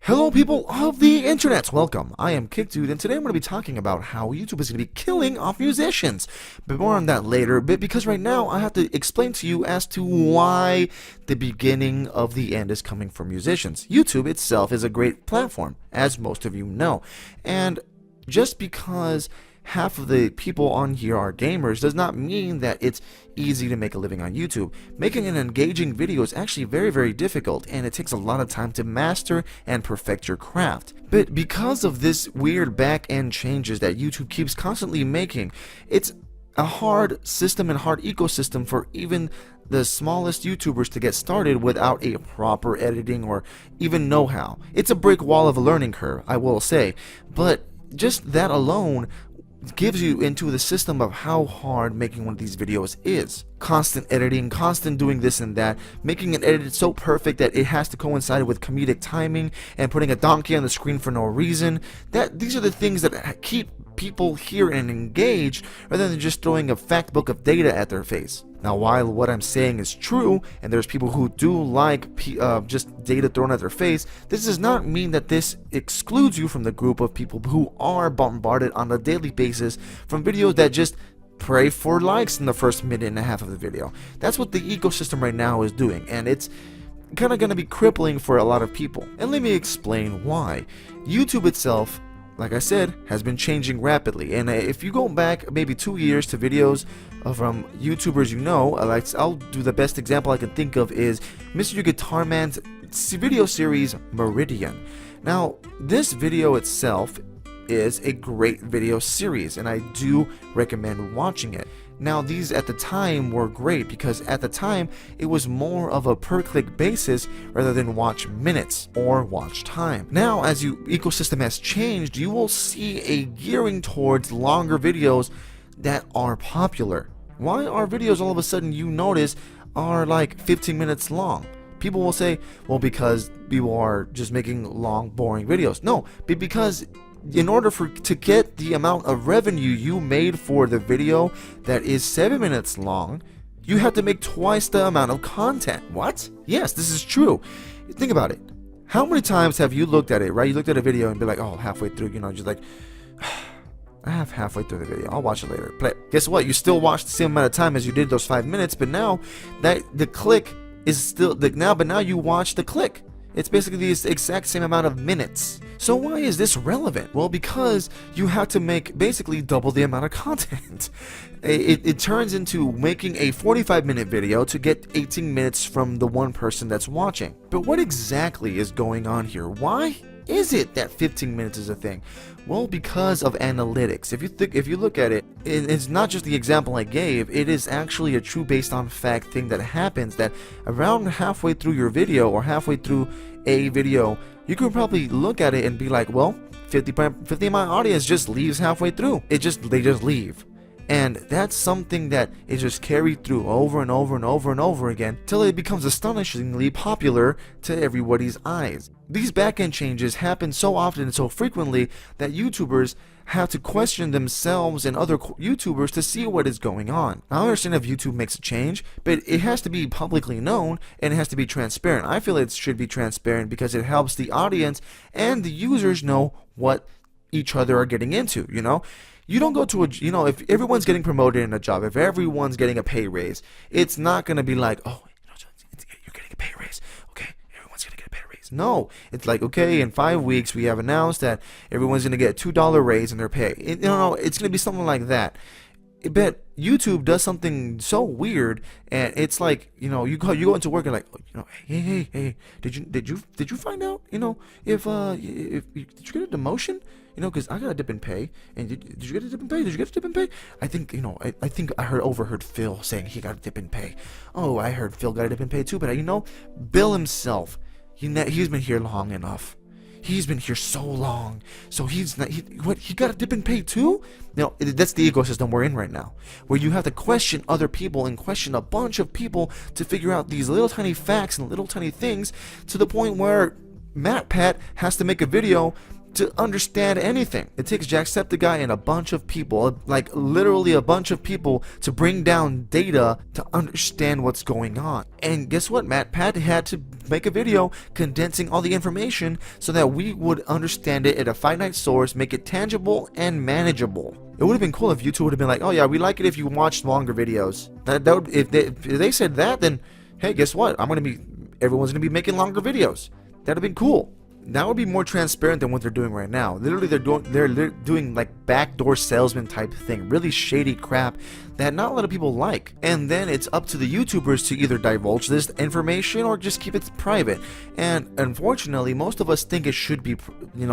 Hello people of the internet, welcome. I am KICdude and today I'm going to be talking about how YouTube is going to be killing off musicians. But more on that later, but because right now I have to explain to you as to why the beginning of the end is coming for musicians. YouTube itself is a great platform, as most of you know. And just because half of the people on here are gamers does not mean that it's easy to make a living on YouTube. Making an engaging video is actually very difficult, and it takes a lot of time to master and perfect your craft. But because of this weird back-end changes that YouTube keeps constantly making, it's a hard system and hard ecosystem for even the smallest YouTubers to get started without a proper editing or even know-how. It's a brick wall of a learning curve, I will say, but just that alone gives you into the system of how hard making one of these videos is. Constant editing, constant doing this and that, making an edit so perfect that it has to coincide with comedic timing, and putting a donkey on the screen for no reason. These are the things that keep people here and engaged rather than just throwing a fact book of data at their face. Now, while what I'm saying is true, and there's people who do like just data thrown at their face, this does not mean that this excludes you from the group of people who are bombarded on a daily basis from videos that just pray for likes in the first minute and a half of the video. That's what the ecosystem right now is doing, and it's kind of going to be crippling for a lot of people. And let me explain why. YouTube itself, like I said, has been changing rapidly, and if you go back maybe 2 years to videos from YouTubers you know, I'll do the best example I can think of is Mr. Guitar Man's video series Meridian. Now, this video itself is a great video series, and I do recommend watching it. Now, these at the time were great because at the time it was more of a per click basis rather than watch minutes or watch time. Now, as your ecosystem has changed, you will see a gearing towards longer videos that are popular. Why are videos all of a sudden you notice are like 15 minutes long? People will say, well, because people are just making long, boring videos. No, but because in order to get the amount of revenue you made for the video that is 7 minutes long, you have to make twice the amount of content. What? Yes, this is true. Think about it. How many times have you looked at it, right? You looked at a video and be like, oh, halfway through, just like, I have halfway through the video, I'll watch it later. Play. Guess what? You still watched the same amount of time as you did those 5 minutes, but now that the click is still now you watch the click. It's basically the exact same amount of minutes. So why is this relevant? Well, because you have to make basically double the amount of content. It turns into making a 45-minute video to get 18 minutes from the one person that's watching. But what exactly is going on here? Why is it that 15 minutes is a thing? Well, because of analytics. If you look at it, it's not just the example I gave, it is actually a true based on fact thing that happens, that around halfway through your video or halfway through a video, you can probably look at it and be like, well, 50 of my audience just leaves halfway through. They just leave. And that's something that is just carried through over and over and over and over again till it becomes astonishingly popular to everybody's eyes. These back-end changes happen so often and so frequently that YouTubers have to question themselves and other YouTubers to see what is going on. Now, I understand if YouTube makes a change, but it has to be publicly known and it has to be transparent. I feel it should be transparent because it helps the audience and the users know what each other are getting into, You don't go to if everyone's getting promoted in a job, if everyone's getting a pay raise, it's not going to be like, oh, you're getting a pay raise. Okay, everyone's going to get a pay raise. No, it's like, okay, in 5 weeks, we have announced that everyone's going to get a $2 raise in their pay. It's going to be something like that. But YouTube does something so weird, and it's like, you go into work and like, hey, did you find out, if did you get a demotion? Because I got a dip in pay, and did you get a dip in pay? Did you get a dip in pay? I think, I think I overheard Phil saying he got a dip in pay. Oh, I heard Phil got a dip in pay too, but Bill himself, he's been here long enough. He's been here so long, so he got a dip in pay too? That's the ecosystem we're in right now, where you have to question other people and question a bunch of people to figure out these little tiny facts and little tiny things, to the point where MatPat has to make a video to understand anything. It takes Jacksepticeye and a bunch of people, like literally a bunch of people, to bring down data to understand what's going on. And guess what, Pat had to make a video condensing all the information so that we would understand it at a finite source, make it tangible and manageable. It would have been cool if YouTube would have been like, oh yeah, we like it if you watch longer videos. If they said that, then hey, guess what? Everyone's gonna be making longer videos. That'd have been cool. That would be more transparent than what they're doing right now. Literally, they're doing like backdoor salesman type thing, really shady crap that not a lot of people like. And then it's up to the YouTubers to either divulge this information or just keep it private. And unfortunately, most of us think it should be,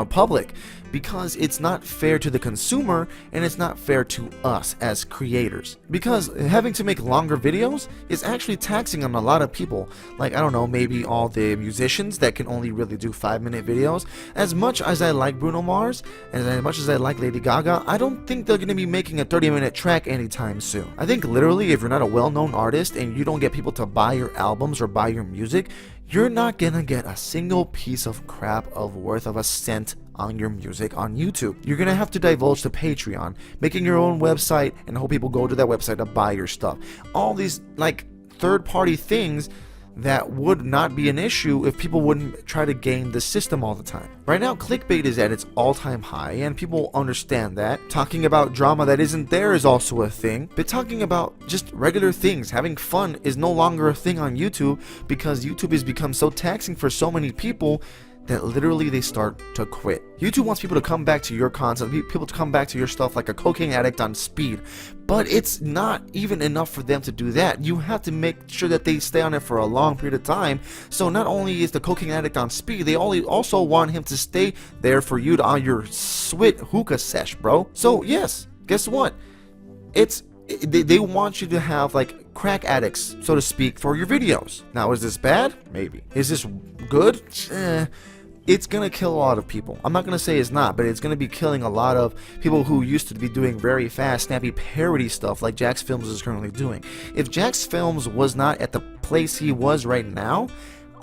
public, because it's not fair to the consumer and it's not fair to us as creators. Because having to make longer videos is actually taxing on a lot of people. Like, I don't know, maybe all the musicians that can only really do 5-minute videos. As much as I like Bruno Mars, and as much as I like Lady Gaga, I don't think they're going to be making a 30-minute track anytime soon. I think literally if you're not a well-known artist and you don't get people to buy your albums or buy your music, you're not going to get a single piece of crap of worth of a cent on your music on YouTube. You're going to have to divulge to Patreon, making your own website, and hope people go to that website to buy your stuff. All these like third-party things that would not be an issue if people wouldn't try to game the system all the time. Right now, clickbait is at its all-time high, and people understand that. Talking about drama that isn't there is also a thing, but talking about just regular things, having fun, is no longer a thing on YouTube, because YouTube has become so taxing for so many people that literally they start to quit. YouTube wants people to come back to your content, people to come back to your stuff like a cocaine addict on speed. But it's not even enough for them to do that. You have to make sure that they stay on it for a long period of time. So not only is the cocaine addict on speed, they also want him to stay there for you on your sweet hookah sesh, bro. So yes, guess what? They want you to have like crack addicts, so to speak, for your videos. Now, is this bad? Maybe. Is this good? It's gonna kill a lot of people. I'm not gonna say it's not, but it's gonna be killing a lot of people who used to be doing very fast, snappy parody stuff like Jax Films is currently doing. If Jax Films was not at the place he was right now,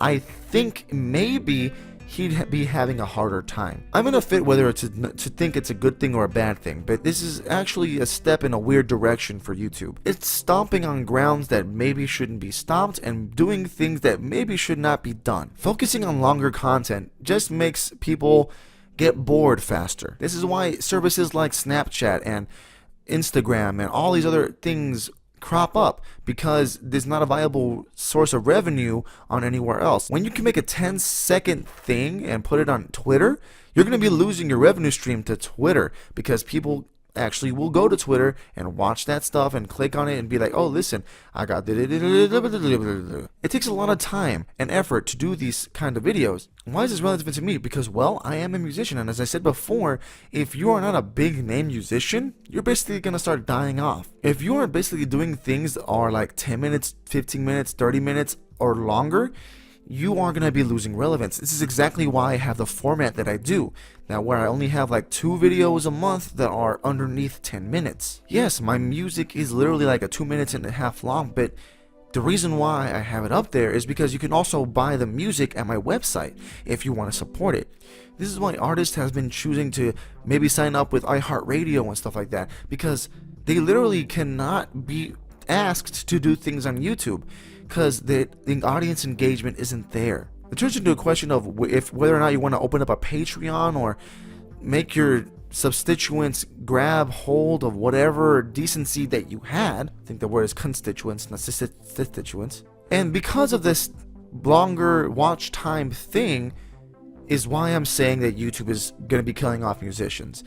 I think maybe he'd be having a harder time. I'm gonna fit whether to think it's a good thing or a bad thing, but this is actually a step in a weird direction for YouTube. It's stomping on grounds that maybe shouldn't be stomped and doing things that maybe should not be done. Focusing on longer content just makes people get bored faster. This is why services like Snapchat and Instagram and all these other things crop up, because there's not a viable source of revenue on anywhere else. When you can make a 10-second thing and put it on Twitter, you're going to be losing your revenue stream to Twitter, because people actually will go to Twitter and watch that stuff and click on it and be like, oh, listen, I got it. Takes a lot of time and effort to do these kind of videos. Why is this relevant to me? Because, well, I am a musician, and as I said before, if you are not a big name musician, you're basically gonna start dying off. If you are basically doing things that are like 10 minutes, 15 minutes, 30 minutes or longer, you are going to be losing relevance. This is exactly why I have the format that I do. Now, where I only have like 2 videos a month that are underneath 10 minutes. Yes, my music is literally like a 2.5 minutes long, but the reason why I have it up there is because you can also buy the music at my website if you want to support it. This is why artists have been choosing to maybe sign up with iHeartRadio and stuff like that, because they literally cannot be asked to do things on YouTube, because the audience engagement isn't there. It turns into a question of whether or not you want to open up a Patreon or make your substituents grab hold of whatever decency that you had. I think the word is constituents, not constituents. And because of this longer watch time thing is why I'm saying that YouTube is going to be killing off musicians.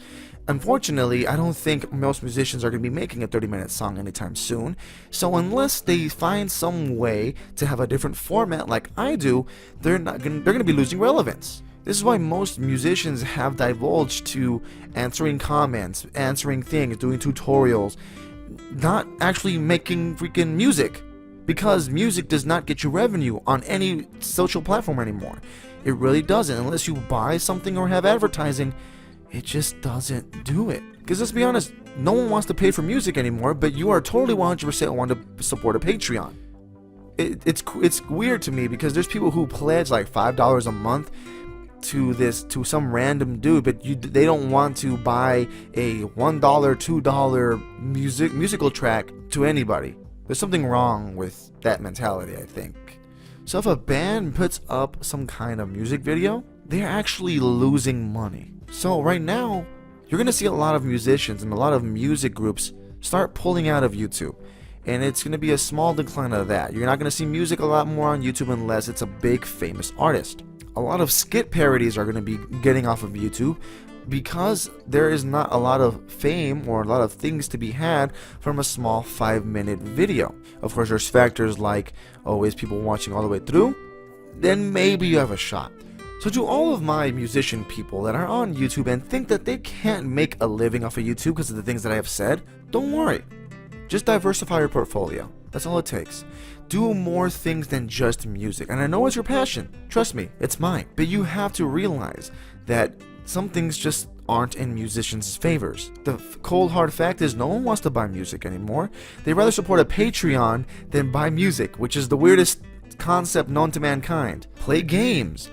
Unfortunately, I don't think most musicians are going to be making a 30-minute song anytime soon, so unless they find some way to have a different format like I do, they're going to be losing relevance. This is why most musicians have divulged to answering comments, answering things, doing tutorials, not actually making freaking music, because music does not get you revenue on any social platform anymore. It really doesn't, unless you buy something or have advertising. It just doesn't do it. Because let's be honest, no one wants to pay for music anymore, but you are totally 100% want to support a Patreon. It's weird to me, because there's people who pledge like $5 a month to some random dude, but they don't want to buy a $1, $2 musical track to anybody. There's something wrong with that mentality, I think. So if a band puts up some kind of music video, they're actually losing money. So right now, you're gonna see a lot of musicians and a lot of music groups start pulling out of YouTube. And it's going to be a small decline of that. You're not going to see music a lot more on YouTube unless it's a big famous artist. A lot of skit parodies are going to be getting off of YouTube because there is not a lot of fame or a lot of things to be had from a small 5-minute video. Of course, there's factors like, oh, is people watching all the way through? Then maybe you have a shot. So to all of my musician people that are on YouTube and think that they can't make a living off of YouTube because of the things that I have said, don't worry. Just diversify your portfolio. That's all it takes. Do more things than just music. And I know it's your passion. Trust me, it's mine. But you have to realize that some things just aren't in musicians' favors. The cold hard fact is no one wants to buy music anymore. They'd rather support a Patreon than buy music, which is the weirdest concept known to mankind. Play games.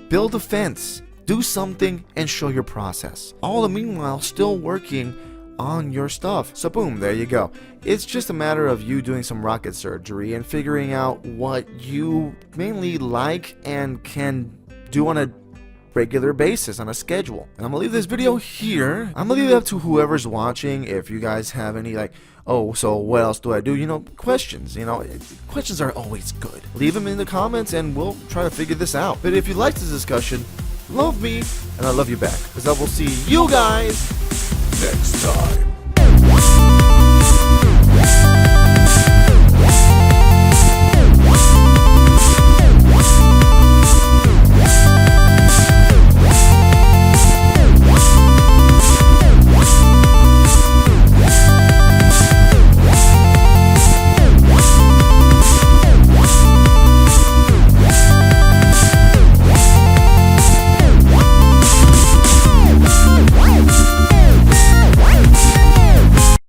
Build a fence. Do something and show your process. All the meanwhile still working on your stuff. So boom, there you go. It's just a matter of you doing some rocket surgery and figuring out what you mainly like and can do on a regular basis, on a schedule. And I'm gonna leave this video here. I'm gonna leave it up to whoever's watching. If you guys have any like, oh, so what else do I do? You know, questions. You know, questions are always good. Leave them in the comments and we'll try to figure this out. But if you liked this discussion, love me and I love you back, because I will see you guys next time.